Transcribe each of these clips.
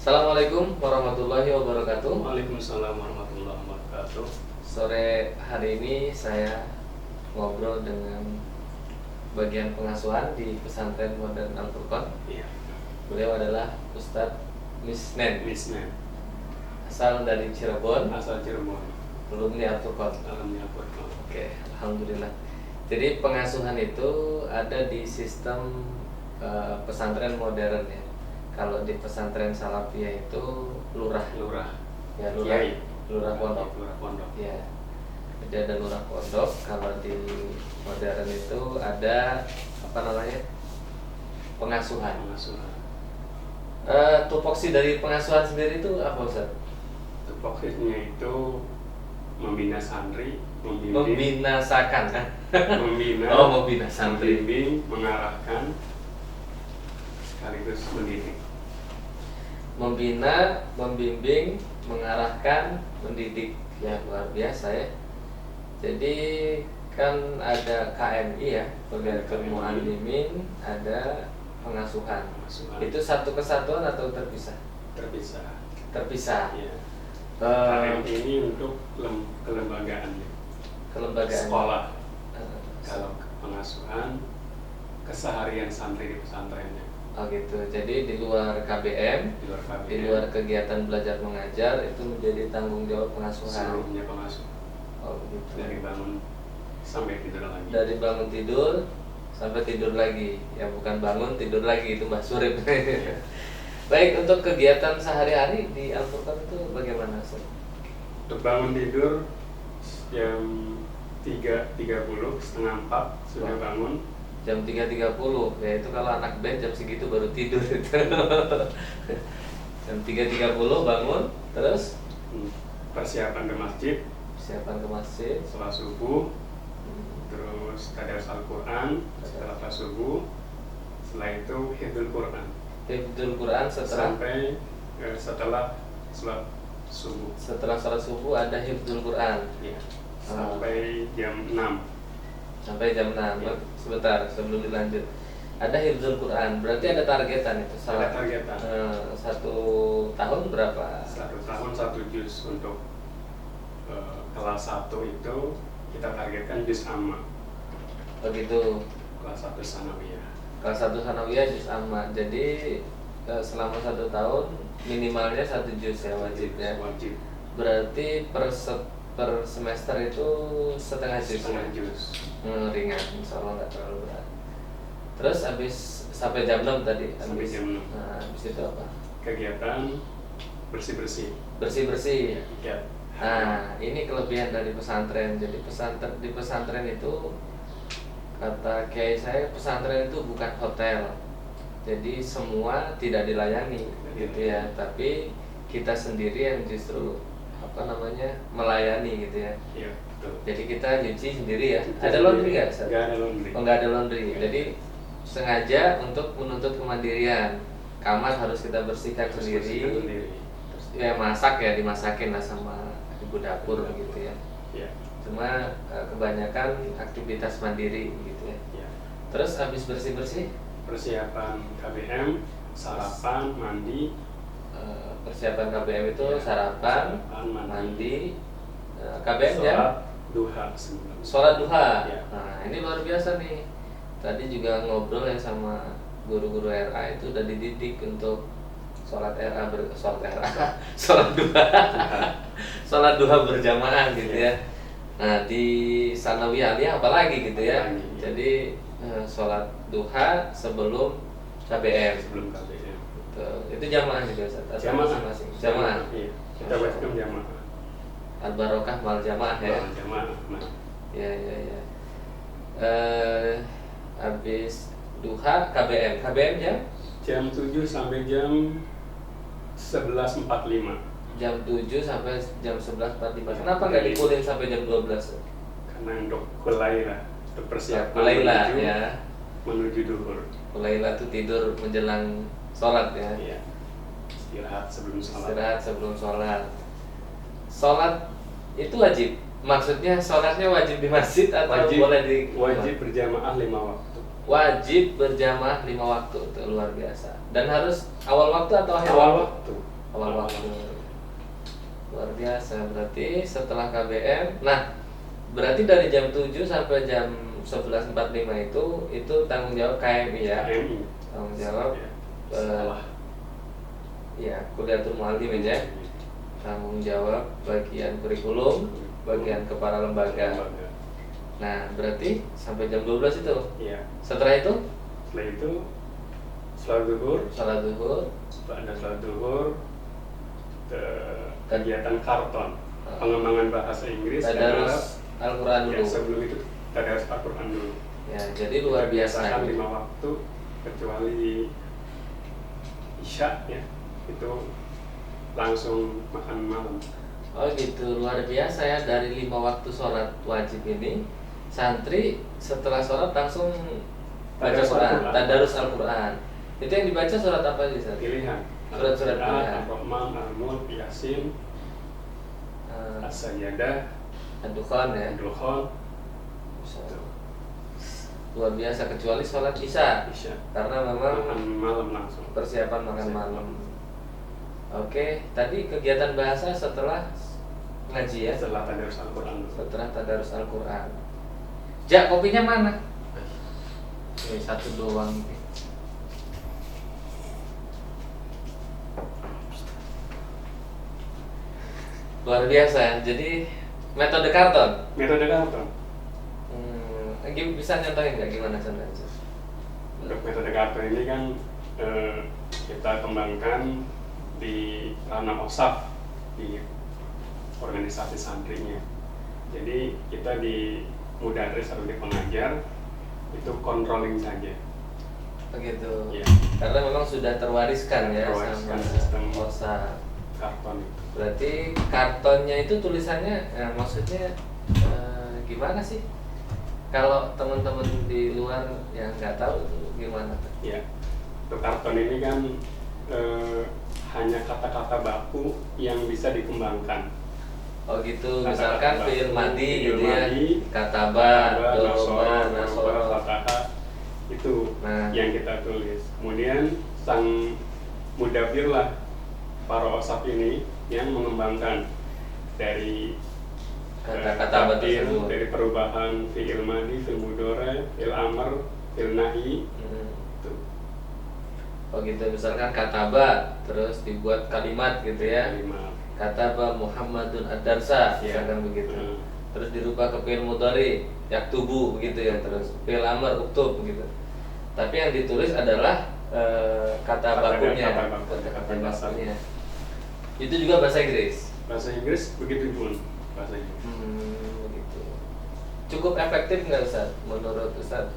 Assalamualaikum warahmatullahi wabarakatuh. Waalaikumsalam warahmatullahi wabarakatuh. Sore hari ini saya ngobrol dengan bagian pengasuhan di Pesantren Modern Al Furqon. Iya. Beliau adalah Ustadz Misnen, Misnen. asal dari Cirebon, Asal Cirebon. alumni Al Furqon. Alhamdulillah. Oke, alhamdulillah. Jadi pengasuhan itu ada di sistem pesantren modern ya. Kalau di pesantren Salafiyah itu lurah, Lurah. ya lurah, Kiai. lurah pondok. Lurah pondok. Ya, jadi ada lurah pondok. Kalau di modern itu ada apa namanya, pengasuhan. Pengasuhan. Tupoksi dari pengasuhan sendiri itu apa Ustaz? Tupoksinya itu membina santri, membimbing, Membinasakan kan? membina, Oh, membina santri. membimbing, mengarahkan, sekaligus mendidik. Membina, membimbing, mengarahkan, mendidik. Ya, luar biasa ya. Jadi kan ada KMI ya, Pengadilan Muallimin, ada pengasuhan. Pengasuhan. Itu satu kesatuan atau terpisah? Terpisah. Terpisah. Ya. Eh, ini untuk kelembagaan. kelembagaan. Sekolah. Eh, Kalau pengasuhan, keseharian santri di pesantrennya. Oh gitu. Jadi di luar KBM, Di luar KBM, di luar kegiatan belajar mengajar itu menjadi tanggung jawab pengasuhan. seluruhnya pengasuh. Oh gitu. Dari bangun sampai tidur lagi. Dari bangun tidur sampai tidur lagi. Ya bukan bangun tidur lagi, itu Mbah Surip. Baik, untuk kegiatan sehari-hari di Al Furqon itu bagaimana Ustaz? Untuk bangun tidur jam 3.30, setengah 4 sudah Wah. bangun. Jam 3.30, ya itu kalau anak band jam segitu baru tidur itu. Jam 3.30 bangun, terus Persiapan ke masjid, persiapan ke masjid. sholat subuh, terus tadarus Al-Quran setelah sholat subuh. Setelah itu hifdzul Quran Hifdzul Quran setelah setelah sholat subuh. setelah sholat subuh ada hifdzul Quran Ya. Sampai jam 6. sampai jam 6. Ya. Sebentar sebelum dilanjut, ada hifdzul Quran, berarti ada targetan itu. Ada targetan. 1 tahun berapa? 1 tahun 1 juz. Untuk kelas 1 itu kita targetkan juz amma. Begitu. Kelas 1 sanawiyah. Kelas 1 sanawiyah juz amma. Jadi selama 1 tahun minimalnya 1 juz ya wajibnya. Wajib. Berarti per semester itu setengah juz. Setengah juz. Ringan, insya Allah nggak terlalu berat. Terus habis sampai jam 6 tadi. Sampai Habis, jam 6. Nah, habis itu apa? Kegiatan bersih-bersih. Bersih-bersih. Ya. Nah, ini kelebihan dari pesantren. Jadi di pesantren itu, kata kiai saya, pesantren itu bukan hotel. Jadi semua tidak dilayani gitu ya, tapi kita sendiri yang justru apa namanya, melayani gitu ya. Iya, betul. Jadi kita nyuci sendiri ya. Ada laundry nggak? Ustaz? Nggak ada laundry. Oh, nggak ada laundry. Nggak. Jadi sengaja untuk menuntut kemandirian. Kamar harus kita bersihkan Harus sendiri. bersihkan sendiri. Terus ya masak ya dimasakin lah sama ibu dapur gitu ya. Ya. Cuma kebanyakan aktivitas mandiri gitu ya. Ya. Terus habis bersih-bersih, Persiapan KBM, sarapan, mandi. persiapan KBM itu Ya. sarapan, Sarapan, mandi, KBM ya. sholat duha sebelum. Sholat duha. Ya. Nah, ini luar biasa nih. Tadi juga ngobrol ya sama guru-guru RA, itu udah dididik untuk sholat RA sholat duha. Sholat duha berjamaah gitu ya. Nah, di sanawiyah aliyah apalagi gitu ya. Apalagi, ya. Jadi sholat duha sebelum KBM. Sebelum KBM. Itu jamaah juga Ustaz? Atau Jamaah. masing-masing? Jamaah. Iya. Kita wajibkan jamaah. Al-Barokah mal jamaah ya. Jamaah. Nah. Ya. Habis duha KBM. KBM Jam 7 sampai jam 11.45. jam 7 sampai jam 11.45. Kenapa nggak dipulin sampai jam 12? Karena untuk kulailah, untuk persiapan Kulailah menuju, ya. menuju duhur. Kulailah tuh tidur menjelang sholat ya. Iya. Istirahat sebelum sholat. Istirahat sebelum sholat. Sholat itu wajib. Maksudnya sholatnya wajib di masjid atau boleh di rumah? Wajib berjamaah 5 waktu. Wajib berjamaah 5 waktu, itu luar biasa. Dan harus awal waktu atau akhir Awal waktu? waktu. awal waktu. Luar biasa. Berarti setelah KBM, nah berarti dari jam 7 sampai jam 11.45 itu tanggung jawab KMI ya. KMI. Tanggung jawab Ya, setelah ya kuliatul muallim ya. Tanggung jawab bagian kurikulum, bagian kepala lembaga. Nah, berarti sampai jam 12 itu. Iya. Setelah itu sholat zuhur, salat zuhur, ada sholat zuhur, kegiatan karton, pengembangan bahasa Inggris dan Arab. tadarus Al-Qur'an Ya, dulu. sebelum itu tadarus Al-Qur'an dulu. Ya, jadi luar biasa. Biasakan 5 waktu kecuali Isya ya, itu langsung makan malam. Oh gitu, luar biasa ya. Dari 5 waktu sholat wajib ini, santri setelah sholat langsung baca Tadarus Quran, Al-Qur'an. tadarus Al-Quran. Itu yang dibaca surat apa aja, Ustaz? Pilihan. Surat-surat pilihan. Ar-Rahman, Al-Mulk, Yasin, As-Sajdah, Ad-Dukhan ya. Ad-Dukhan, Luar biasa, kecuali sholat isya, Isya. karena memang Makan malam langsung. persiapan makan malam. Oke, tadi kegiatan bahasa setelah ngaji ya, Setelah tadarus Al-Qur'an. setelah tadarus Al-Quran. Jak, kopinya mana? Ini satu doang. Luar biasa ya. Jadi metode karton. Metode karton. Bisa nyontohin nggak gimana contohnya? Untuk metode karton ini kan kita kembangkan di ranah OSAF, di organisasi santrinya. Jadi kita di mudaris atau di pengajar itu controlling saja. Begitu. Ya, Karena memang sudah terwariskan ya terwariskan sama sistem OSA. karton itu. Berarti kartonnya itu tulisannya, maksudnya gimana sih? Kalau teman-teman di luar yang nggak tahu itu gimana? Ya, untuk karton ini kan hanya kata-kata baku yang bisa dikembangkan. Oh gitu, Kata-kata misalkan baku, fi'il madi gitu fi'il ya, madi, kataba, doroba, nasoro. fataha, itu Nah. yang kita tulis. Kemudian sang mudabir lah para osaf ini yang mengembangkan dari Kata-kata takdir, tersebut. dari perubahan fi'il madi, fi'il mudhari, fi'il amr, fi'il nahi. Itu. Oh gitu, misalkan kataba, terus dibuat kalimat gitu ya. Kalimat. Kataba Muhammadun ad-darsa, Ya. misalkan begitu. Hmm. Terus dirubah ke fi'il mudhari, yaktubu begitu ya, terus fi'il amr uktub begitu. Tapi yang ditulis adalah kata bakunya, kata dasar. bakunya. Itu juga bahasa Inggris. Bahasa Inggris begitu pun bahasa Inggris. Begitu. Cukup efektif nggak Ustaz? Menurut Ustaz,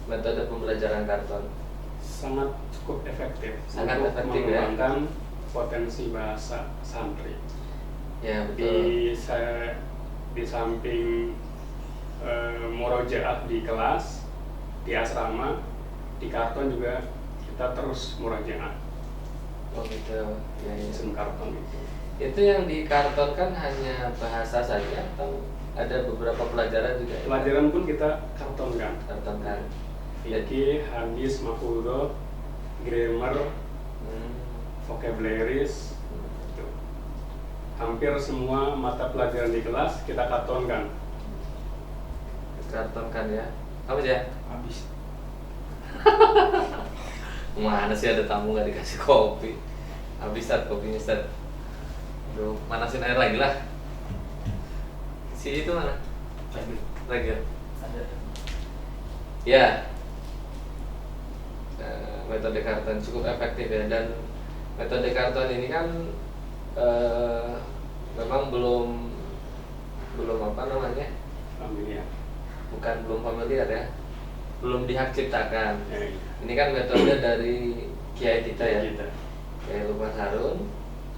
metode pembelajaran karton? Sangat cukup efektif Sangat untuk efektif, ya. mengembangkan potensi bahasa santri. Ya betul. Di samping murojaah di kelas, di asrama, di karton juga kita terus murojaah. Oh gitu. Ya, ya. Sistem karton itu. Itu yang dikartonkan hanya bahasa saja atau ada beberapa pelajaran juga? Pelajaran pun kita kartonkan. Kartonkan. Fikih, hadis, mafudhah, grammar, vocabularies, itu. Hampir semua mata pelajaran di kelas kita kartonkan. Kartonkan ya. Apa ya? Habis. Mana sih ada tamu nggak dikasih kopi? Habis Ustaz kopinya Ustaz. Aduh, manasin air lagi lah. Si itu mana? Lagi ya? Ada. Ya. Metode karton cukup efektif ya, dan metode karton ini kan memang belum apa namanya? Familiar. Bukan belum familiar ya. Belum dihak ciptakan. Iya. Ini kan metode dari kiai kita ya. Kita. Kiai Lukman Harun.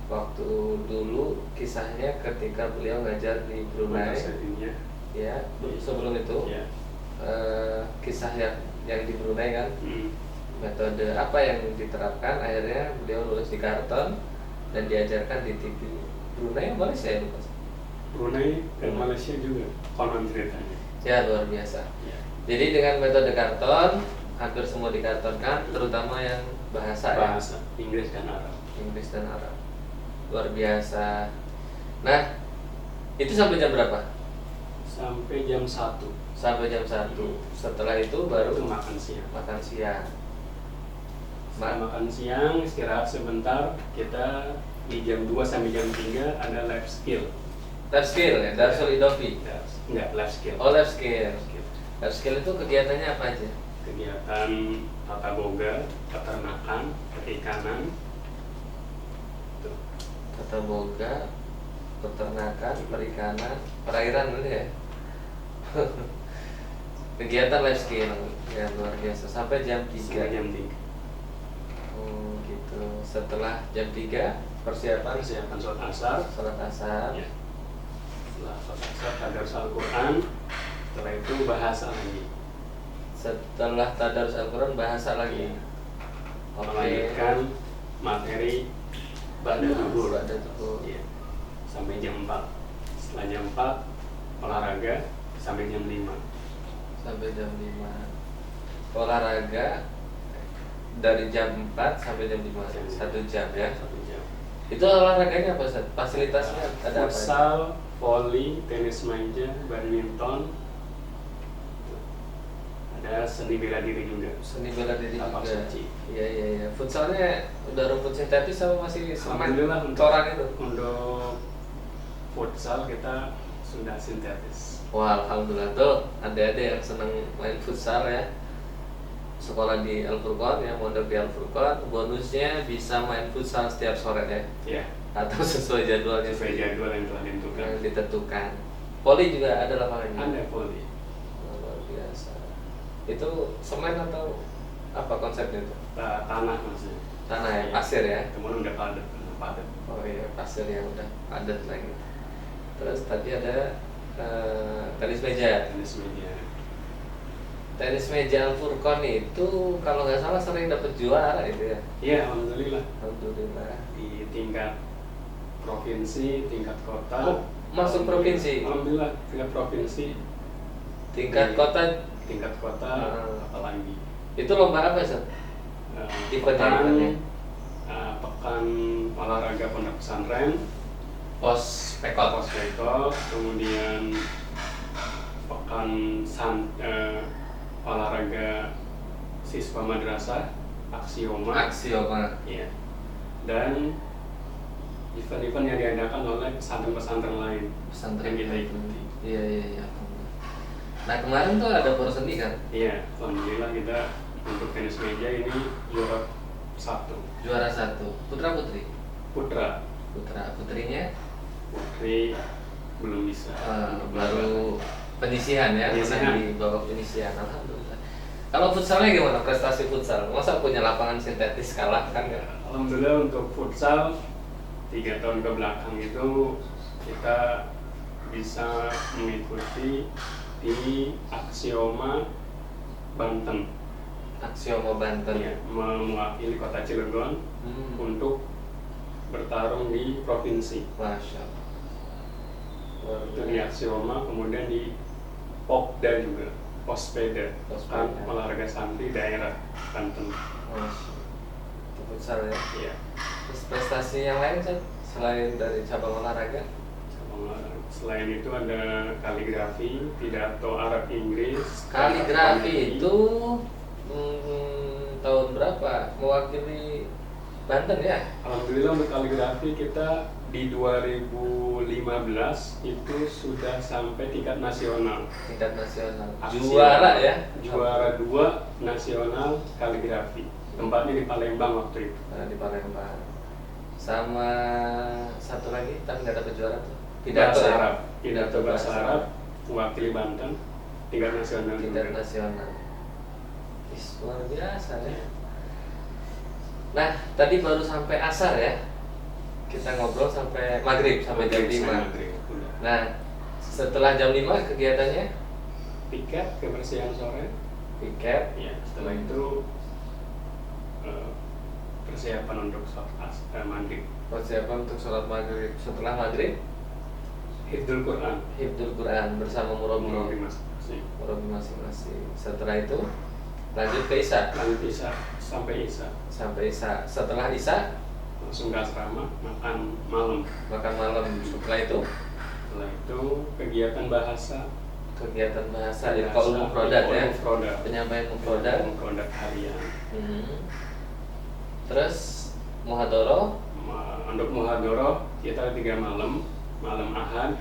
Waktu dulu kisahnya ketika beliau ngajar di Brunei, Sedinya. ya sebelum itu Ya. kisah yang di Brunei kan, metode apa yang diterapkan, akhirnya beliau nulis di karton dan diajarkan di TV Brunei, Malaysia ya lupa. Brunei dan Malaysia juga konon ceritanya. Ya luar biasa. Ya. Jadi dengan metode karton hampir semua dikartonkan, terutama yang bahasa. Bahasa Inggris dan Arab. Inggris dan Arab. Luar biasa. Nah, itu sampai jam berapa? Sampai jam 1. Sampai jam 1. Setelah itu baru Itu makan siang. makan siang. Setelah makan siang, istirahat sebentar, kita di jam 2 sampai jam 3 ada life skill. Life skill ya, Darsul Idofi. Enggak, life skill. Oh, life skill. Life skill. Life skill itu kegiatannya apa aja? Kegiatan tata boga, peternakan, perikanan. Tuh. Tata boga, peternakan, perikanan, perairan dulu ya. Kegiatan life skill ya luar biasa sampai jam 3. Sampai jam 3. Oh, gitu. Setelah jam 3 persiapan Persiapan sholat asar. salat asar. Ya. Setelah sholat asar, tadarus Al-Quran. Setelah itu bahasa lagi. Setelah tadarus Al-Quran bahasa lagi. Oke. Melanjutkan materi ba'da zuhur. Ba'da zuhur. Iya. Sampai jam 4. Setelah jam 4 olahraga sampai jam 5. Sampai jam 5. Olahraga dari jam 4 sampai jam 5. 1 jam ya. 1 jam. Itu olahraganya apa, Ustaz? Fasilitasnya ada apa? Futsal, voli, tenis meja, badminton. Ada seni bela diri juga. Seni bela diri Tapak juga. suci. Iya. Futsalnya udah rumput sintetis sama masih semen Alhamdulillah coran itu? Untuk futsal kita sudah sintetis. Wah, alhamdulillah tuh adik-adik yang seneng main futsal ya. Sekolah di Al-Furqan ya, mondok di Al-Furqan, bonusnya bisa main futsal setiap sore ya. Ya. Atau sesuai jadwalnya. Sesuai jadwal yang telah ditentukan. yang ditentukan. Voli juga ada lapangannya. Ada voli. Oh, luar biasa. Itu semen atau apa konsepnya itu? Tanah maksudnya. Tanah ya, Iya. pasir ya. Kemudian udah padat. Oh iya, pasir yang udah padat lagi. Terus tadi ada tenis meja. Tenis meja. Tenis meja Al-Furqan itu kalau nggak salah sering dapat juara itu ya. Iya, alhamdulillah. Alhamdulillah. Di tingkat provinsi, tingkat kota. Oh, masuk provinsi? Alhamdulillah, tingkat provinsi. Tingkat Di kota Tingkat kota, apalagi. itu lomba apa sih? Eventnya? Pekan olahraga pondok pesantren, Pos pekot. kemudian pekan olahraga siswa madrasah, aksioma. Ya. Dan event-event yang diadakan oleh pesantren-pesantren lain Pesantren yang kita ikuti. Iya. Nah kemarin tuh ada porseni kan? Iya, alhamdulillah kita untuk tenis meja ini juara 1. Juara 1. Putra putri? Putra. Putrinya? Putri belum bisa. Baru penyisihan ya, Penyisihan. menang di babak penyisihan. Alhamdulillah. Kalau futsalnya gimana prestasi futsal? Masa punya lapangan sintetis kalah kan ya? Alhamdulillah untuk futsal 3 tahun ke belakang itu kita bisa mengikuti di Aksioma Banten. Aksioma Banten. Ya, mewakili kota Cilegon untuk bertarung di provinsi. Masya Allah. Itu di Aksioma, kemudian di Popda juga, Pospeda, kan olahraga santri daerah Banten. Masya Allah. Itu futsal ya. Iya. Terus prestasi yang lain kan selain dari cabang olahraga? Selain itu ada kaligrafi, pidato Arab Inggris. Kaligrafi itu tahun berapa? Mewakili Banten ya? Alhamdulillah untuk kaligrafi kita di 2015 itu sudah sampai tingkat nasional. Tingkat nasional. Aksi- Juara ya? Juara 2 nasional kaligrafi. Tempatnya di Palembang waktu itu. Nah, di Palembang. Sama satu lagi, tapi nggak dapat juara tuh. Bahasa ya? Arab. Pidato bahasa Arab mewakili Banten tingkat nasional Tingkat juga. nasional. Is, luar biasa ya. Nah, tadi baru sampai asar ya. Kita ngobrol sampai maghrib, sampai jam 5. Nah, setelah jam 5 kegiatannya? Piket kebersihan sore. Piket. Ya, setelah itu persiapan untuk maghrib. Persiapan untuk sholat maghrib. Setelah maghrib, Hifdzul Quran. hifdzul Quran bersama Murabi murabi masing-masing. Setelah itu lanjut ke Isya. Lanjut Isya sampai Isya. Sampai Isya. Setelah Isya langsung ke asrama makan malam. Makan malam. Setelah itu kegiatan bahasa. Jadi kalau mufrodat ya. Mufrodat. Penyampaian mufrodat. Mufrodat harian. Terus muhadoroh. Untuk muhadoroh kita 3 malam. Malam Ahad,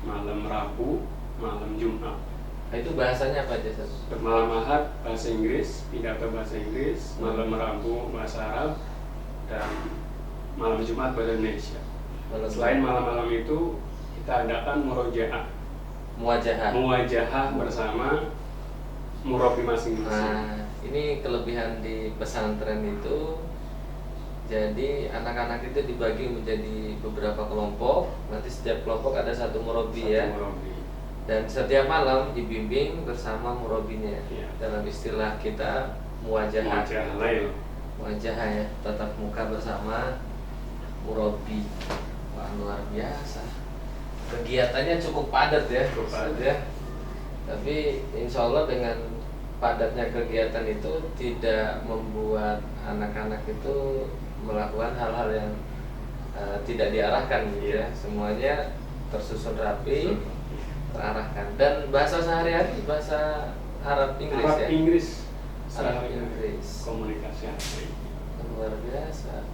malam Rabu, malam Jumat. Nah, itu bahasanya apa aja, Ustaz? Untuk malam Ahad bahasa Inggris, pidato bahasa Inggris. Malam Rabu bahasa Arab, dan malam Jumat bahasa Indonesia. Selain malam-malam itu kita adakan muwajahah bersama murabi masing-masing. Nah, ini kelebihan di pesantren itu, jadi anak-anak itu dibagi menjadi beberapa kelompok. Nanti setiap kelompok ada satu murabi ya. Dan setiap malam dibimbing bersama murabinya. Ya. Dalam istilah kita muwajahah ya, tatap muka bersama murabi. Wah, luar biasa. Kegiatannya cukup padat ya, Tapi insya Allah dengan padatnya kegiatan itu tidak membuat anak-anak itu melakukan hal-hal yang tidak diarahkan gitu ya. Semuanya tersusun rapi, terarahkan. Dan bahasa sehari-hari bahasa Arab Inggris. Komunikasi asli. Luar biasa.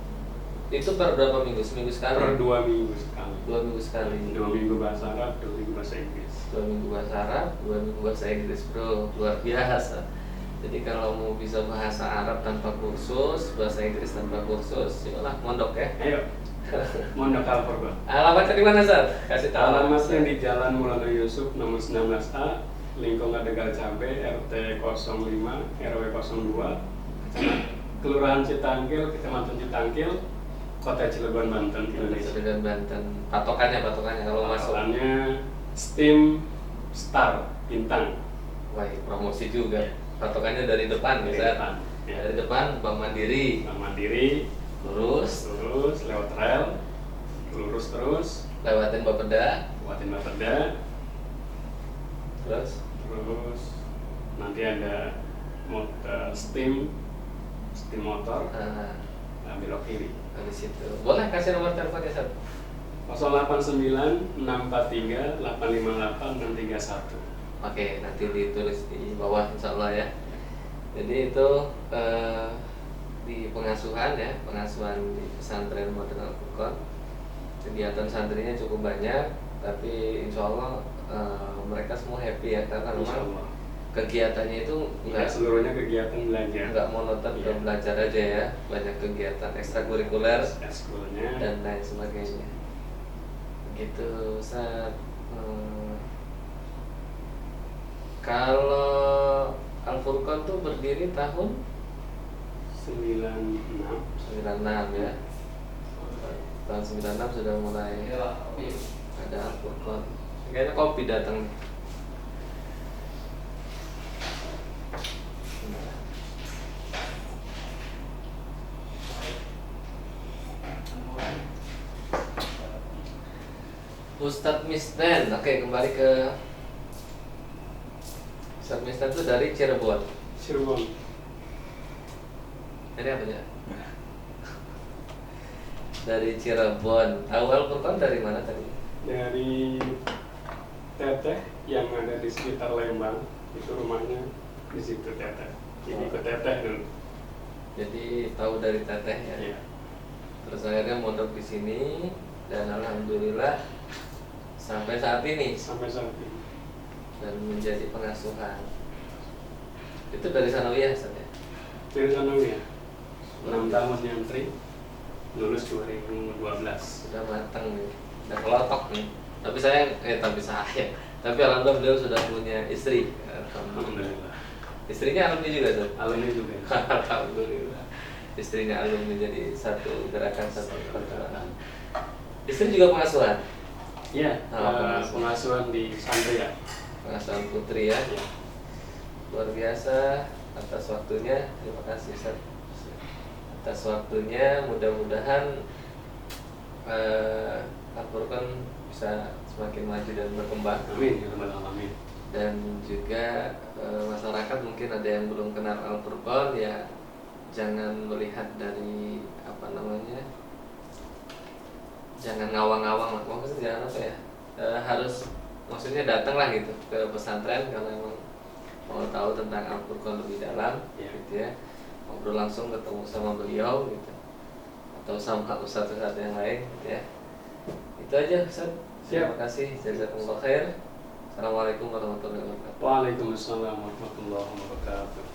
Itu per berapa minggu? Seminggu sekali? Per 2 minggu sekali. 2 minggu sekali. 2 minggu bahasa Arab, 2 minggu bahasa Inggris. 2 minggu bahasa Arab, 2 minggu bahasa Inggris, bro. Luar biasa. Jadi kalau mau bisa bahasa Arab tanpa kursus, bahasa Inggris tanpa kursus, yolah mondok ya. Ayo. Mondok Al-Furqan. Alamatnya di mana, Sar? Kasih tahu. Alamatnya di Jalan Maulana Yusuf nomor 19A, Lingkungan Tegal Cabe, RT 05, RW 02, Kelurahan Citangkil, Kecamatan Citangkil, Kota Cilegon, Banten, Indonesia. Cilegon, Banten. Patokannya kalau masuk. Patokannya STEAM Star Bintang. Wah, promosi juga. Patokannya dari depan ya, Dari depan Bank Mandiri. Lurus lewat rel, lurus terus, lewatin Bapeda, terus nanti ada steam motor, belok kiri. Di situ. Boleh kasih nomor telepon ya, Sat? 089 643 858 631. Oke, nanti ditulis di bawah insya Allah ya. Jadi itu di pengasuhan di pesantren Modern Al-Furqan. Kegiatan santrinya cukup banyak, tapi insya Allah mereka semua happy ya, karena memang kegiatannya itu nggak seluruhnya kegiatan belajar, nggak monoton ke belajar aja ya, banyak kegiatan ekstrakurikuler dan lain sebagainya. Gitu, Ustaz. Kalau Al-Furqan tuh berdiri tahun 96 ya. Tahun 96 sudah mulai ada Al-Furqan. Kayaknya kopi datang. Ustadz Misdan. Oke, kembali ke Ustadz Misdan itu dari Cirebon. Ini apa ya? Dari Cirebon. Tahu Al-Furqan dari mana tadi? Dari Teteh yang ada di sekitar Lembang. Itu rumahnya di situ Teteh. Jadi ke Teteh dulu. Jadi tahu dari Teteh ya. Iya. Terus akhirnya mondok di sini dan alhamdulillah sampai saat ini. Dan menjadi pengasuhan. Itu dari Sanawiyah, Ustaz ya? Dari Sanawiyah. 6 tahun nyantri, lulus 2012. Sudah matang nih, udah kelotok nih. Tapi alhamdulillah beliau sudah punya istri. Alhamdulillah. Istrinya alumni juga, Ustaz? Alumni juga. Alhamdulillah. Istrinya alumni, jadi satu gerakan, satu perjuangan. Istri juga pengasuhan? Iya, pengasuhan di santri ya. Pengasuhan putri ya. Ya. Luar biasa atas waktunya. Terima kasih, Ustaz, atas waktunya. Mudah-mudahan Al-Furqan bisa semakin maju dan berkembang. Amin, ya rabbal alamin. Dan juga masyarakat mungkin ada yang belum kenal Al-Furqan, ya jangan melihat dari jangan ngawang-ngawang lah, maksudnya jangan apa ya, harus maksudnya datanglah gitu ke pesantren kalau emang mau tahu tentang Al-Furqan lebih dalam, gitu ya, ngobrol langsung ketemu sama beliau gitu, atau sama ustadz-ustadz yang lain, gitu ya. Itu aja Ustaz. Terima kasih. Jazakumullah khair. Assalamualaikum warahmatullahi wabarakatuh. Waalaikumsalam warahmatullahi wabarakatuh.